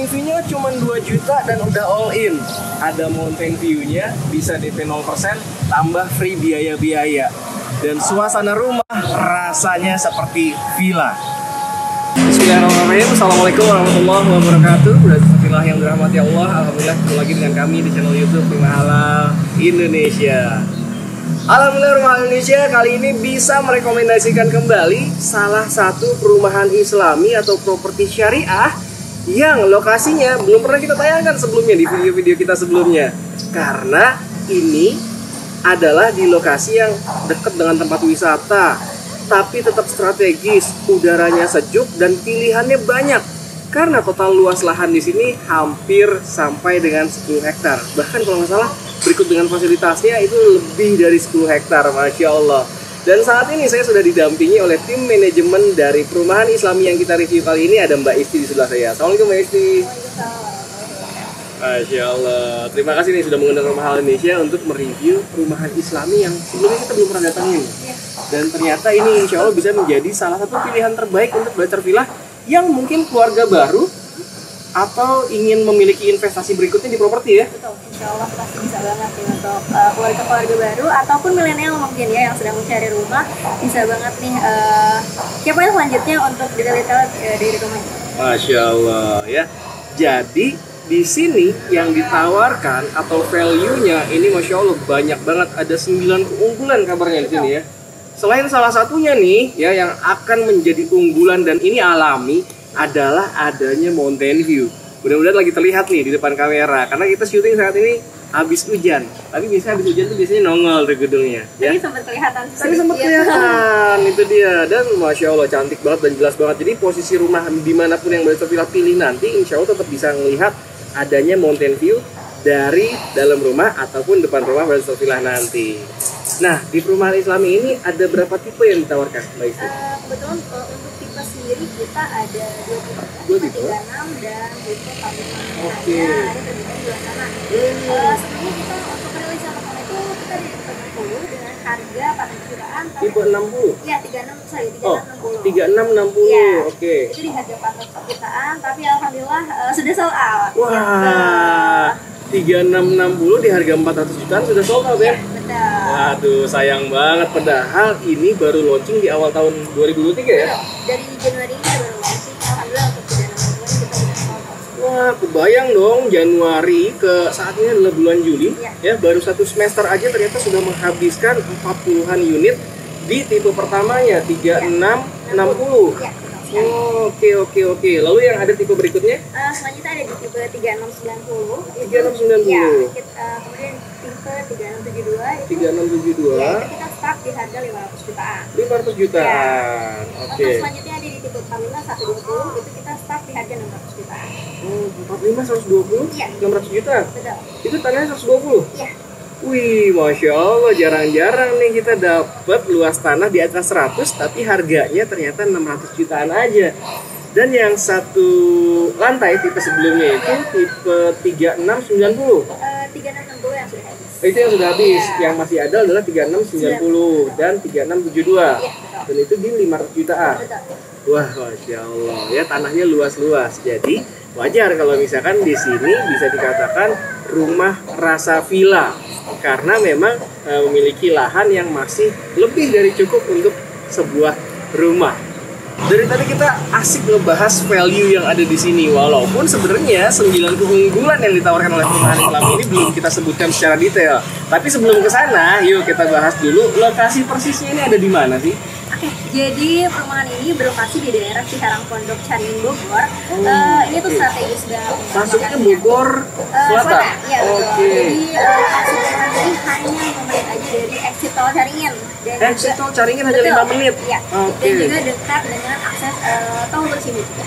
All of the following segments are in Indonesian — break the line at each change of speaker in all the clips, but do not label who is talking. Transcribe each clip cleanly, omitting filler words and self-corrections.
EV-nya cuma 2 juta dan udah all in. Ada mountain view-nya, bisa DP 0%, tambah free biaya-biaya. Dan suasana rumah rasanya seperti villa. Bismillahirrahmanirrahim. Assalamualaikum warahmatullahi wabarakatuh. Bismillah yang dirahmati Allah. Alhamdulillah ketemu lagi dengan kami di channel YouTube Rumah Halal Indonesia. Alhamdulillah Rumah Halal Indonesia kali ini bisa merekomendasikan kembali salah satu perumahan Islami atau properti syariah yang lokasinya belum pernah kita tayangkan sebelumnya di video-video kita sebelumnya. Karena ini adalah di lokasi yang dekat dengan tempat wisata, tapi tetap strategis, udaranya sejuk dan pilihannya banyak. Karena total luas lahan di sini hampir sampai dengan 10 hektar. Bahkan kalau nggak salah berikut dengan fasilitasnya itu lebih dari 10 hektar, Masya Allah. Dan saat ini saya sudah didampingi oleh tim manajemen dari perumahan Islami yang kita review kali ini. Ada Mbak Isti di sebelah saya. Assalamualaikum Mbak Isti. Masya Allah. Terima kasih nih sudah mengundang Rumah Halal Indonesia untuk mereview perumahan Islami yang sebelumnya kita belum pernah datangin. Dan ternyata ini insya Allah bisa menjadi salah satu pilihan terbaik untuk belajar villa yang mungkin keluarga baru atau ingin memiliki investasi berikutnya di properti ya.
Betul, insya Allah pasti bisa banget nih untuk keluarga-keluarga baru ataupun milenial mungkin ya yang sedang mencari rumah, bisa banget nih siapa yang selanjutnya untuk detail-detail dari rumahnya. Masya
Allah ya. Jadi di sini yang ditawarkan atau value-nya ini Masya Allah banyak banget, ada 9 keunggulan kabarnya di sini ya. Selain salah satunya nih ya yang akan menjadi unggulan dan ini alami adalah adanya mountain view. Mudah-mudahan lagi terlihat nih di depan kamera karena kita syuting saat ini habis hujan. Tapi biasanya habis hujan tuh biasanya nongol di gedungnya ya.
Tadi sempat kelihatan.
Tadi sempat kelihatan itu dia, dan Masya Allah cantik banget dan jelas banget. Jadi posisi rumah dimanapun yang boleh terpilih pilih nanti insya Allah tetap bisa melihat adanya mountain view dari dalam rumah ataupun depan rumah Balestar Villa nanti. Nah, di perumahan Islami ini ada berapa tipe yang ditawarkan, Mbak Isti?
Kebetulan untuk tipe sendiri kita ada
2 tipe,
36 dan tipe 45.
Oke.
Ada terbitkan di luar sana. Sebelumnya kita untuk rilis yang pertama itu kita di tipe 60 dengan harga 4 jutaan.
Tipe 60?
Iya, 3660.
3660,
ya,
oke.
Itu di harga 400 jutaan, tapi alhamdulillah sudah sold out.
Wah, 3660 di harga 400 jutaan sudah sold out ya?
Betul.
Waduh, sayang banget. Padahal ini baru launching di awal tahun 2023 ya?
Dari Januari ini baru launching. Alhamdulillah untuk 3660 kita sudah sold out.
Wah, kebayang dong Januari ke saat ini adalah bulan Juli ya, baru 1 semester aja ternyata sudah menghabiskan 40-an unit di tipe pertamanya 3660.
Ya.
Oke. Lalu yang ada tipe berikutnya?
Selanjutnya ada di tipe 3690.
3690.
Ya, kemudian tipe 3672.
3672.
Ya, itu kita start di harga 500 jutaan.
500 jutaan.
Ya.
Oke.
Untuk selanjutnya ada di tipe 45 120, itu kita start di harga 600 jutaan.
45 120?
Iya.
600 juta?
Betul.
Itu tanahnya 120?
Iya.
Wih, Masya Allah, jarang-jarang nih kita dapat luas tanah di atas 100 tapi harganya ternyata 600 jutaan aja. Dan yang satu lantai tipe sebelumnya itu tipe 3690.
3660 yang sudah habis.
Itu yang sudah habis.
Ya.
Yang masih ada adalah 3690 dan 3672.
Iya, betul.
Dan itu di 500 jutaan.
Betul.
Wah, Masya Allah, ya tanahnya luas-luas. Jadi wajar kalau misalkan di sini bisa dikatakan rumah rasa villa. Karena memang memiliki lahan yang masih lebih dari cukup untuk sebuah rumah. Dari tadi kita asik ngebahas value yang ada di sini, walaupun sebenarnya 9 keunggulan yang ditawarkan oleh perumahan Islami ini belum kita sebutkan secara detail. Tapi sebelum ke sana, yuk kita bahas dulu lokasi persisnya ini ada di mana sih?
Oke, jadi perumahan ini berlokasi di daerah Cikarang Pondok Caringin Bogor. Ini tuh strategis banget.
Masuknya ke Bogor Selatan.
Iya, betul.
Oke.
Jadi lokasi perumahan ini hanya 5 menit aja dari exit tol Caringin. Dan
Exit tol Caringin hanya 5 menit.
Iya.
Oke.
Dan juga dekat dengan akses tol Bersini juga.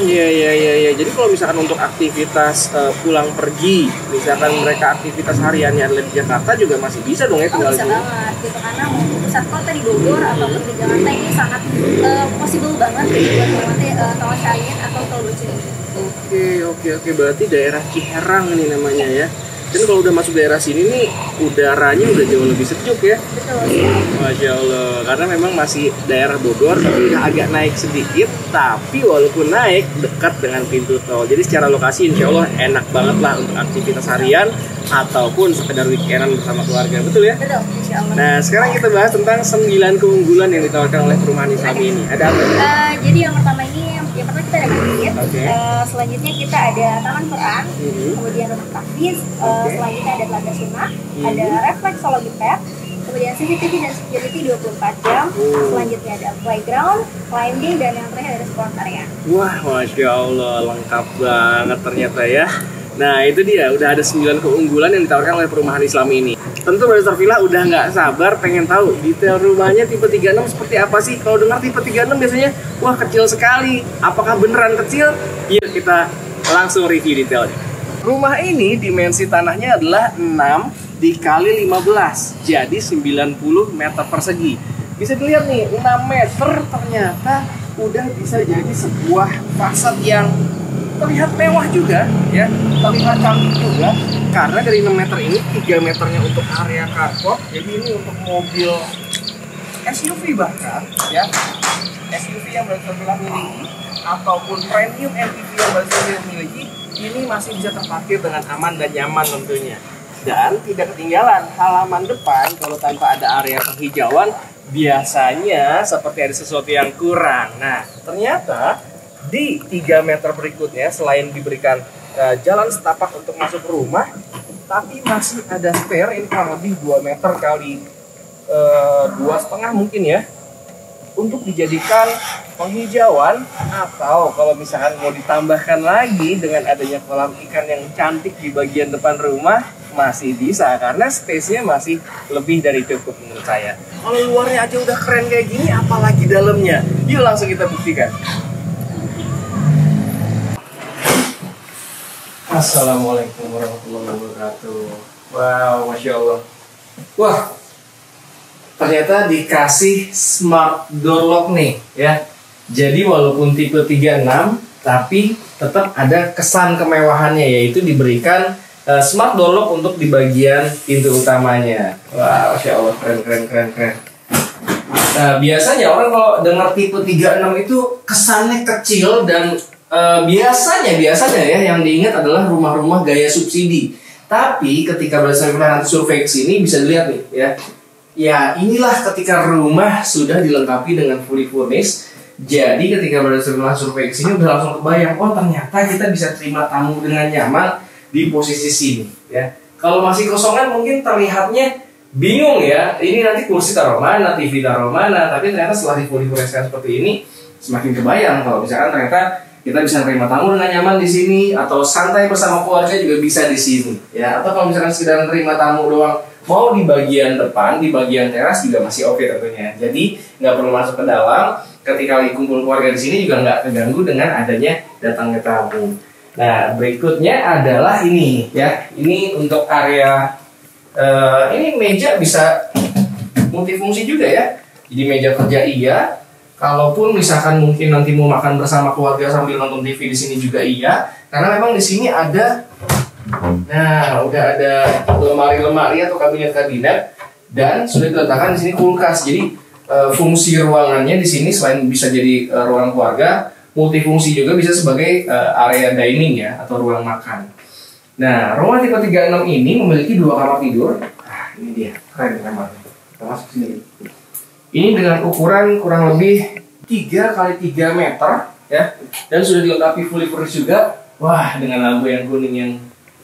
Iya. Jadi kalau misalkan untuk aktivitas pulang pergi, misalkan mereka aktivitas hariannya adalah di Jakarta juga masih bisa dong ya tinggal
bisa
di sini.
banget gitu, karena mau ke pusat kota di Bogor ataupun di Jakarta ini sangat possible banget buat melewati tol Caringin atau tol Bersini.
Oke. Berarti daerah Ciherang ini namanya ya. Dan kalau udah masuk daerah sini nih, udaranya udah jauh lebih sejuk ya.
Betul.
Masya Allah, karena memang masih daerah Bogor, tapi udah agak naik sedikit. Tapi walaupun naik, dekat dengan pintu tol. Jadi secara lokasi insya Allah enak banget lah untuk aktivitas harian ataupun sekedar weekendan bersama keluarga, betul ya?
Betul, insya Allah.
Nah, sekarang kita bahas tentang 9 keunggulan yang ditawarkan oleh perumahan Islami ini. Ada apa?
Jadi yang pertama kita ada masjid. Selanjutnya kita ada taman Quran, kemudian rumah tahfiz, selanjutnya ada telaga sunnah, ada refleksologi pet, kemudian CCTV dan security 24 jam, selanjutnya ada playground, climbing, dan yang terakhir ada sport area.
Wah, Masya Allah, lengkap banget ternyata ya. Nah, itu dia, udah ada 9 keunggulan yang ditawarkan oleh perumahan Islami ini. Tentu Brother Villa udah nggak sabar pengen tahu detail rumahnya tipe 36 seperti apa sih. Kalau dengar tipe 36 biasanya, wah kecil sekali. Apakah beneran kecil? Yuk kita langsung review detailnya. Rumah ini dimensi tanahnya adalah 6 dikali 15, jadi 90 meter persegi. Bisa dilihat nih, 6 meter ternyata udah bisa jadi sebuah fasad yang terlihat mewah juga ya, terlihat cantik juga, karena dari 6 meter ini 3 meternya untuk area carport, jadi ini untuk mobil SUV bahkan ya, SUV yang Brother Villa miliki ataupun premium MPV yang Brother Villa miliki, ini masih bisa terparkir dengan aman dan nyaman tentunya. Dan tidak ketinggalan halaman depan, kalau tanpa ada area penghijauan biasanya seperti ada sesuatu yang kurang. Nah, ternyata di 3 meter berikutnya selain diberikan jalan setapak untuk masuk rumah, tapi masih ada spare, ini kurang lebih 2 meter kali 2,5 mungkin ya, untuk dijadikan penghijauan, atau kalau misalkan mau ditambahkan lagi dengan adanya kolam ikan yang cantik di bagian depan rumah, masih bisa karena space-nya masih lebih dari cukup menurut saya. Kalau luarnya aja udah keren kayak gini, apalagi dalamnya. Yuk langsung kita buktikan. Assalamualaikum warahmatullahi wabarakatuh. Wow, Masya Allah. Wah, ternyata dikasih smart door lock nih ya. Jadi walaupun tipe 36, tapi tetap ada kesan kemewahannya, yaitu diberikan smart door lock untuk di bagian pintu utamanya. Wah, Masya Allah, keren. Nah, biasanya orang kalau dengar tipe 36 itu kesannya kecil dan biasanya ya yang diingat adalah rumah-rumah gaya subsidi. Tapi ketika berdasarkan survei sini bisa dilihat nih ya. Ya, inilah ketika rumah sudah dilengkapi dengan fully furnished. Jadi ketika berdasarkan survei sini udah langsung kebayang, oh ternyata kita bisa terima tamu dengan nyaman di posisi sini ya. Kalau masih kosongan mungkin terlihatnya bingung ya. Ini nanti kursi taruh mana, TV taruh mana. Tapi ternyata setelah di fully furnished seperti ini semakin kebayang kalau misalkan ternyata kita bisa terima tamu dengan nyaman di sini, atau santai bersama keluarga juga bisa di sini ya. Atau kalau misalkan sekedar terima tamu doang, mau di bagian depan, di bagian teras juga masih oke tentunya. Jadi nggak perlu masuk ke dalam. Ketika lagi kumpul keluarga di sini juga nggak terganggu dengan adanya datangnya tamu. Nah, berikutnya adalah ini ya. Ini untuk area ini meja bisa multifungsi juga ya. Jadi meja kerja iya. Kalaupun misalkan mungkin nanti mau makan bersama keluarga sambil nonton TV di sini juga iya, karena memang di sini ada, nah udah ada lemari-lemari atau kabinet-kabinet dan sudah diletakkan di sini kulkas. Jadi fungsi ruangannya di sini selain bisa jadi ruang keluarga, multifungsi juga bisa sebagai area dining ya atau ruang makan. Nah, rumah tipe 36 ini memiliki 2 kamar tidur. Nah, ini dia, keren kamarnya. Kita masuk sini. Ini dengan ukuran kurang lebih 3 kali 3 meter ya, dan sudah dilengkapi fully furnished juga. Wah, dengan lampu yang kuning yang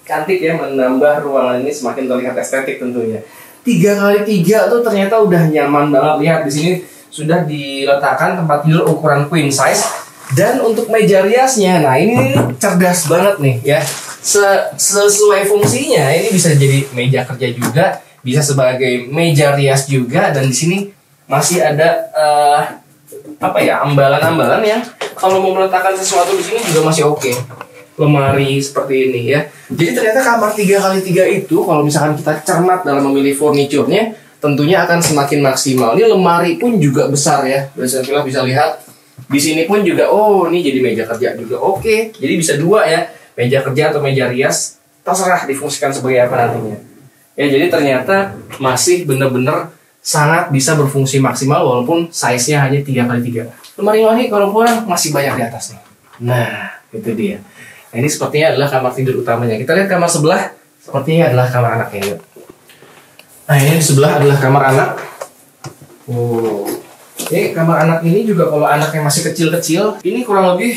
cantik ya, menambah ruangan ini semakin terlihat estetik tentunya. 3 kali 3 tuh ternyata udah nyaman banget. Lihat di sini sudah diletakkan tempat tidur ukuran queen size, dan untuk meja riasnya, nah ini cerdas banget nih ya. Sesuai fungsinya, ini bisa jadi meja kerja juga, bisa sebagai meja rias juga, dan di sini masih ada ambalan-ambalan yang kalau mau meletakkan sesuatu di sini juga masih oke. Lemari seperti ini ya. Jadi ternyata kamar 3 kali 3 itu kalau misalkan kita cermat dalam memilih furniturnya, tentunya akan semakin maksimal. Ini lemari pun juga besar ya. Brother bisa lihat. Di sini pun juga, oh ini jadi meja kerja juga oke. Jadi bisa 2 ya, meja kerja atau meja rias. terserah difungsikan sebagai apa nantinya. Ya, jadi ternyata masih bener-bener sangat bisa berfungsi maksimal walaupun size-nya hanya 3x3. Lemari kalau kurang masih banyak di atas nih. Nah, itu dia. Nah, ini sepertinya adalah kamar tidur utamanya. Kita lihat kamar sebelah, sepertinya adalah kamar anaknya. Nah, ini di sebelah adalah kamar anak. Ini kamar anak ini juga kalau anaknya masih kecil-kecil, ini kurang lebih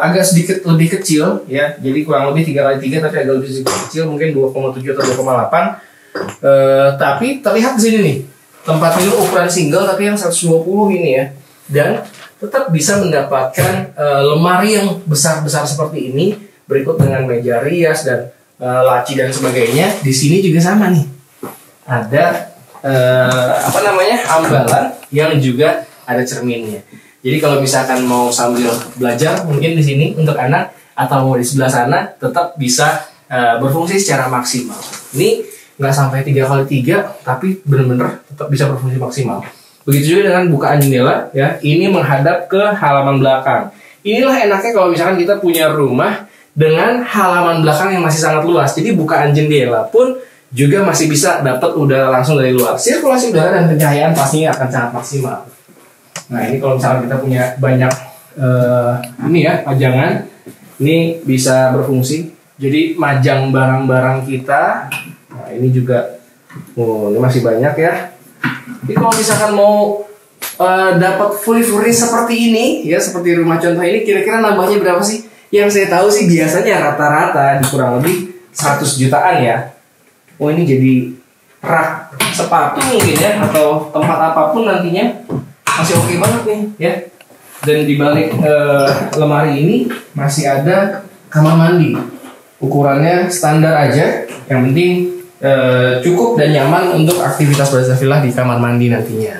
agak sedikit lebih kecil ya. Jadi kurang lebih 3x3 tapi agak lebih sedikit kecil, mungkin 2,7 atau 2,8. Tapi terlihat di sini nih, tempat tidur ukuran single tapi yang 120 ini ya. Dan tetap bisa mendapatkan lemari yang besar-besar seperti ini, berikut dengan meja rias dan laci dan sebagainya. Di sini juga sama nih, ada ambalan yang juga ada cerminnya. Jadi kalau misalkan mau sambil belajar mungkin di sini untuk anak, atau mau di sebelah sana, tetap bisa berfungsi secara maksimal. Ini nggak sampai 3x3 tapi benar-benar tetap bisa berfungsi maksimal. Begitu juga dengan bukaan jendela ya, ini menghadap ke halaman belakang. Inilah enaknya kalau misalkan kita punya rumah dengan halaman belakang yang masih sangat luas. Jadi bukaan jendela pun juga masih bisa dapat udara langsung dari luar. Sirkulasi udara dan pencahayaan pastinya akan sangat maksimal. Nah, ini kalau misalkan kita punya banyak ini ya, pajangan, ini bisa berfungsi. Jadi majang barang-barang kita. Nah, ini juga ini masih banyak ya. Jadi kalau misalkan mau dapat fully furnished seperti ini ya, seperti rumah contoh ini, kira-kira nambahnya berapa sih? Yang saya tahu sih biasanya rata-rata di kurang lebih 100 jutaan ya. Oh, ini jadi rak sepatu mungkin ya, atau tempat apapun nantinya masih oke banget nih ya. Dan di balik lemari ini masih ada kamar mandi. Ukurannya standar aja, yang penting cukup dan nyaman untuk aktivitas bersila di kamar mandi nantinya.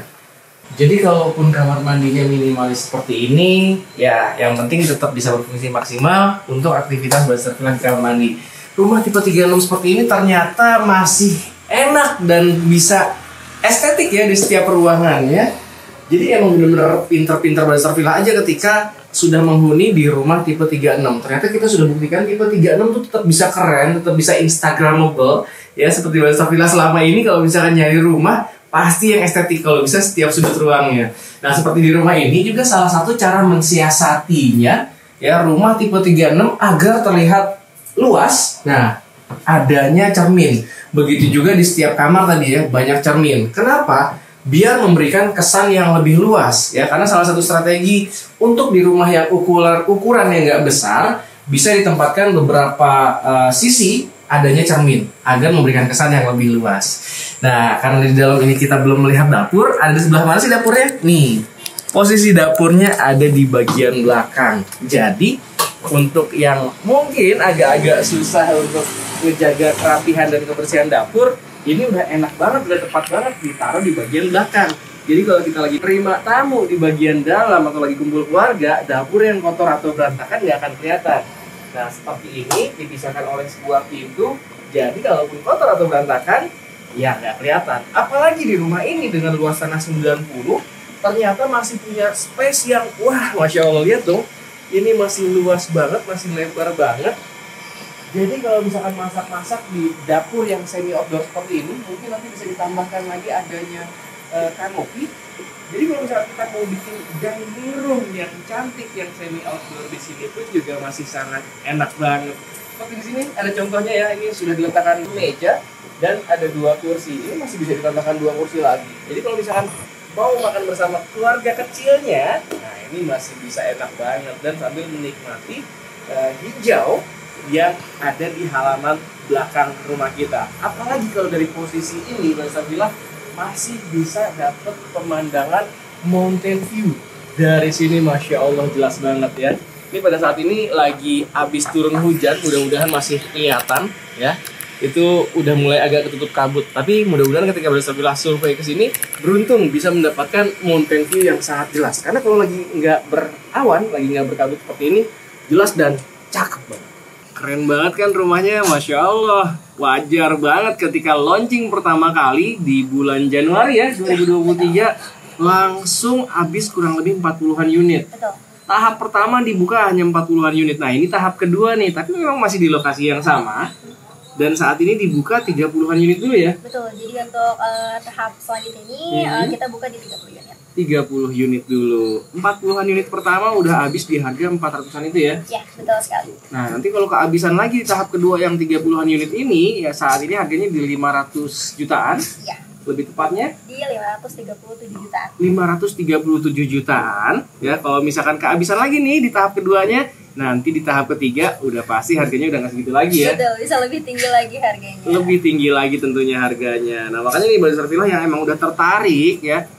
Jadi kalaupun kamar mandinya minimalis seperti ini, ya yang penting tetap bisa berfungsi maksimal untuk aktivitas bersila di kamar mandi. Rumah tipe 36 seperti ini ternyata masih enak dan bisa estetik ya di setiap ruangan ya. Jadi emang benar-benar pinter-pinter bersila aja ketika sudah menghuni di rumah tipe 36. Ternyata kita sudah buktikan tipe 36 tuh tetap bisa keren, tetap bisa instagramable ya, seperti Balesta Villa selama ini. Kalau misalkan nyari rumah pasti yang estetik kalau bisa setiap sudut ruangnya. Nah, seperti di rumah ini juga salah satu cara mensiasatinya ya, rumah tipe 36 agar terlihat luas. Nah, adanya cermin. Begitu juga di setiap kamar tadi ya, banyak cermin. Kenapa? Biar memberikan kesan yang lebih luas ya, karena salah satu strategi untuk di rumah yang ukuran yang nggak besar bisa ditempatkan beberapa sisi adanya cermin agar memberikan kesan yang lebih luas. Nah, karena di dalam ini kita belum melihat dapur, ada di sebelah mana sih dapurnya? Nih, posisi dapurnya ada di bagian belakang. Jadi untuk yang mungkin agak-agak susah untuk menjaga kerapihan dan kebersihan dapur, ini udah enak banget, udah tepat banget ditaruh di bagian belakang. Jadi kalau kita lagi terima tamu di bagian dalam atau lagi kumpul keluarga, dapur yang kotor atau berantakan nggak akan kelihatan. Nah, seperti ini dipisahkan oleh sebuah pintu. Jadi kalaupun kotor atau berantakan, ya nggak kelihatan. Apalagi di rumah ini dengan luas tanah 90, ternyata masih punya space yang wah, Masya Allah, lihat dong. Ini masih luas banget, masih lebar banget. Jadi kalau misalkan masak-masak di dapur yang semi outdoor seperti ini, mungkin nanti bisa ditambahkan lagi adanya kanopi. Jadi kalau misalkan kita mau bikin dining room yang cantik, yang semi outdoor di sini pun juga masih sangat enak banget. Seperti di sini ada contohnya ya, ini sudah diletakkan meja dan ada 2 kursi. Ini masih bisa ditambahkan 2 kursi lagi. Jadi kalau misalkan mau makan bersama keluarga kecilnya, nah ini masih bisa enak banget dan sambil menikmati hijau yang ada di halaman belakang rumah kita. Apalagi kalau dari posisi ini, Balesta Villa masih bisa dapat pemandangan mountain view. Dari sini Masya Allah jelas banget ya. Ini pada saat ini lagi habis turun hujan, mudah-mudahan masih kelihatan ya. Itu udah mulai agak ketutup kabut. Tapi mudah-mudahan ketika Balesta Villa survei ke sini, beruntung bisa mendapatkan mountain view yang sangat jelas. Karena kalau lagi nggak berawan, lagi nggak berkabut seperti ini, jelas dan cakep banget. Keren banget kan rumahnya, Masya Allah. Wajar banget ketika launching pertama kali di bulan Januari ya 2023 langsung habis kurang lebih 40-an unit.
Betul.
tahap pertama dibuka hanya 40-an unit. Nah ini tahap kedua nih, tapi memang masih di lokasi yang sama. Dan saat ini dibuka 30-an unit dulu ya?
Betul, jadi untuk tahap selanjutnya ini kita buka di 30 unit.
30 unit dulu. 40-an unit pertama udah habis di harga 400-an itu ya?
Ya, betul sekali.
Nah, nanti kalau kehabisan lagi di tahap kedua yang 30-an unit ini, ya saat ini harganya di 500 jutaan.
Ya.
Lebih tepatnya?
Di 537 jutaan.
537 jutaan. Ya, kalau misalkan kehabisan lagi nih di tahap keduanya, nanti di tahap ketiga udah pasti harganya udah nggak segitu lagi ya.
Betul, bisa lebih tinggi lagi harganya.
Lebih tinggi lagi tentunya harganya. Nah, makanya nih Bazar Villa yang emang udah tertarik ya,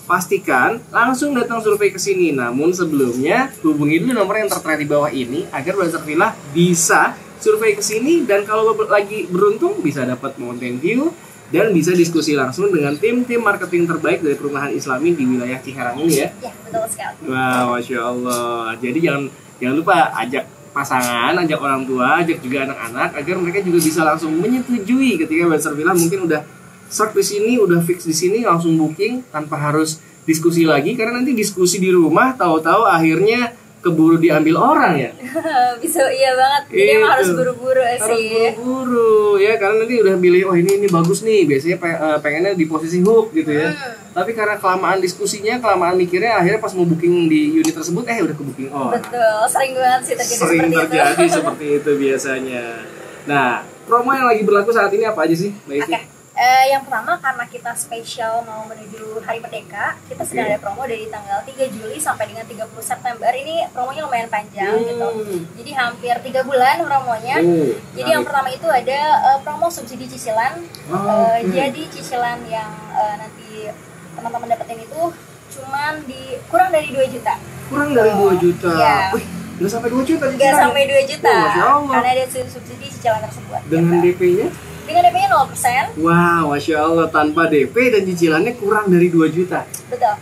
pastikan langsung datang survei ke sini. Namun sebelumnya hubungi dulu nomor yang tertera di bawah ini agar Bazar Villa bisa survei ke sini, dan kalau lagi beruntung bisa dapat mountain view dan bisa diskusi langsung dengan tim-tim marketing terbaik dari perumahan Islami di wilayah Ciherang ini ya.
Ya, betul sekali.
Wah, Masya Allah. Jadi jangan lupa ajak pasangan, ajak orang tua, ajak juga anak-anak agar mereka juga bisa langsung menyetujui ketika Bazar Villa mungkin udah start di sini, udah fix di sini, langsung booking tanpa harus diskusi lagi, karena nanti diskusi di rumah tahu-tahu akhirnya keburu diambil orang ya.
Bisa, iya banget. Jadi emang harus buru-buru sih.
Harus buru-buru ya, karena nanti udah pilih oh ini bagus nih, biasanya pengennya di posisi hook gitu ya. Tapi karena kelamaan diskusinya, kelamaan mikirnya, akhirnya pas mau booking di unit tersebut udah ke booking orang.
Betul, sering banget sih terjadi
sering terjadi seperti itu biasanya. Nah, promo yang lagi berlaku saat ini apa aja sih, Mbak Isi?
Yang pertama, karena kita spesial mau menuju Hari Merdeka, kita sedang ada promo dari tanggal 3 Juli sampai dengan 30 September. Ini promonya lumayan panjang gitu. Jadi hampir 3 bulan promonya. Jadi yang pertama itu ada promo subsidi cicilan. Jadi cicilan yang nanti teman-teman dapetin itu cuman kurang dari 2 juta.
Kurang dari 2 juta? Ya. Wih, nggak sampai 2 juta?
Nggak sampai 2 juta.
Masya Allah.
Karena ada subsidi cicilan tersebut.
Dengan DP-nya?
Dengan DP-nya 0%.
Wow, Masya Allah, tanpa DP dan cicilannya kurang dari 2 juta.
Betul.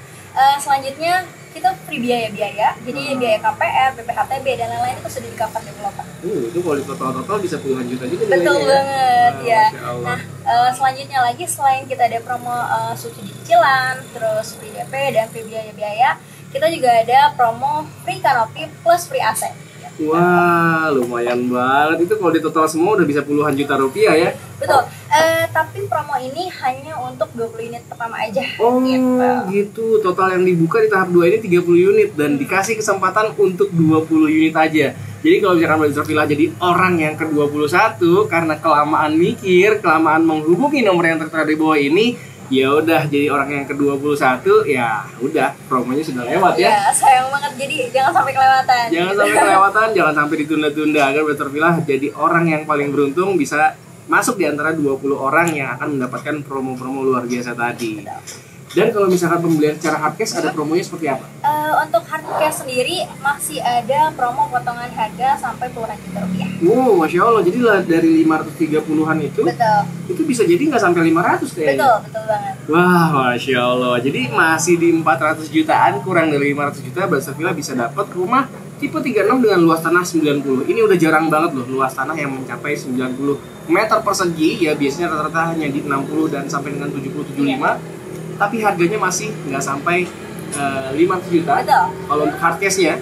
Selanjutnya kita free biaya-biaya. Jadi biaya KPR, BPHTB, dan lain-lain itu sudah di-cover developer.
Itu kalau di total bisa puluhan juta juga.
Betul banget ya.
Nah,
selanjutnya lagi, selain kita ada promo subsidi cicilan, terus free DP dan free biaya-biaya, kita juga ada promo free kanopi plus free AC.
Wah, lumayan banget. Itu kalau di total semua udah bisa puluhan juta rupiah ya.
Betul. Tapi promo ini hanya untuk 20 unit pertama aja.
Oh gitu. Total yang dibuka di tahap 2 ini 30 unit dan dikasih kesempatan untuk 20 unit aja. Jadi kalau misalkan Bazar Villa jadi orang yang ke-21 karena kelamaan mikir, kelamaan menghubungi nomor yang tertera di bawah ini, ya udah jadi orang yang ke-21, ya udah promonya sudah lewat ya.
Ya, sayang banget, jadi jangan sampai kelewatan.
Jangan sampai kelewatan, jangan sampai ditunda-tunda agar Bazar Villa jadi orang yang paling beruntung bisa masuk di antara 20 orang yang akan mendapatkan promo-promo luar biasa tadi. Dan kalau misalkan pembelian secara hardcash ada promonya seperti apa?
Untuk hardcash sendiri masih ada promo potongan harga sampai puluhan juta rupiah.
Wow, Masya Allah. Jadi dari 530-an itu,
betul,
itu bisa jadi nggak sampai 500 kayaknya.
Betul banget.
Wah, Masya Allah. Jadi masih di 400 jutaan, kurang dari 500 juta, Bazar Villa bisa dapat rumah tipe 36 dengan luas tanah 90. Ini udah jarang banget loh, luas tanah yang mencapai 90 meter persegi. Ya biasanya rata-rata hanya di 60 dan sampai dengan 70-75. Tapi harganya masih nggak sampai 500 juta.
Betul.
Kalau untuk hardcashnya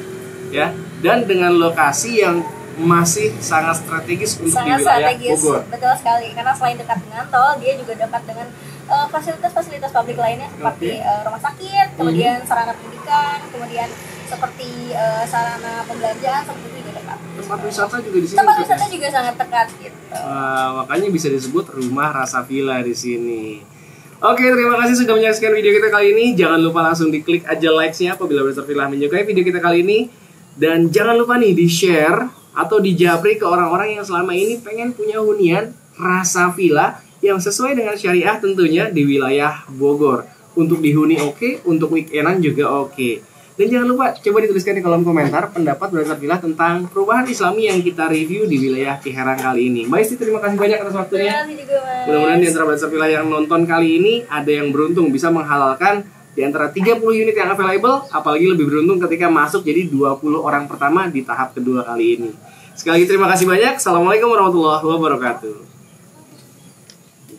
ya, dan dengan lokasi yang masih sangat strategis untuk di wilayah Bogor.
Betul sekali, karena selain dekat dengan tol, dia juga dekat dengan fasilitas-fasilitas publik lainnya seperti rumah sakit, kemudian sarana pendidikan, kemudian seperti sarana pembelanjaan, seperti itu juga dekat.
Tempat wisata juga di sini.
Tempat wisata juga sangat dekat gitu.
Makanya bisa disebut rumah rasa villa di sini. Oke, terima kasih sudah menyaksikan video kita kali ini. Jangan lupa langsung diklik aja likes-nya apabila Bazar Villa menyukai video kita kali ini. Dan jangan lupa nih di-share atau dijabri ke orang-orang yang selama ini pengen punya hunian rasa villa yang sesuai dengan syariah tentunya di wilayah Bogor. Untuk dihuni oke, untuk weekendan juga oke. Dan jangan lupa coba dituliskan di kolom komentar pendapat Bazar Villa tentang perubahan Islami yang kita review di wilayah Ciherang kali ini. Mbak Isti, terima kasih banyak atas waktunya. Mudah-mudahan di antara Bazar Villa yang nonton kali ini ada yang beruntung bisa menghalalkan di antara 30 unit yang available, apalagi lebih beruntung ketika masuk jadi 20 orang pertama di tahap kedua kali ini. Sekali lagi terima kasih banyak. Assalamualaikum warahmatullahi wabarakatuh.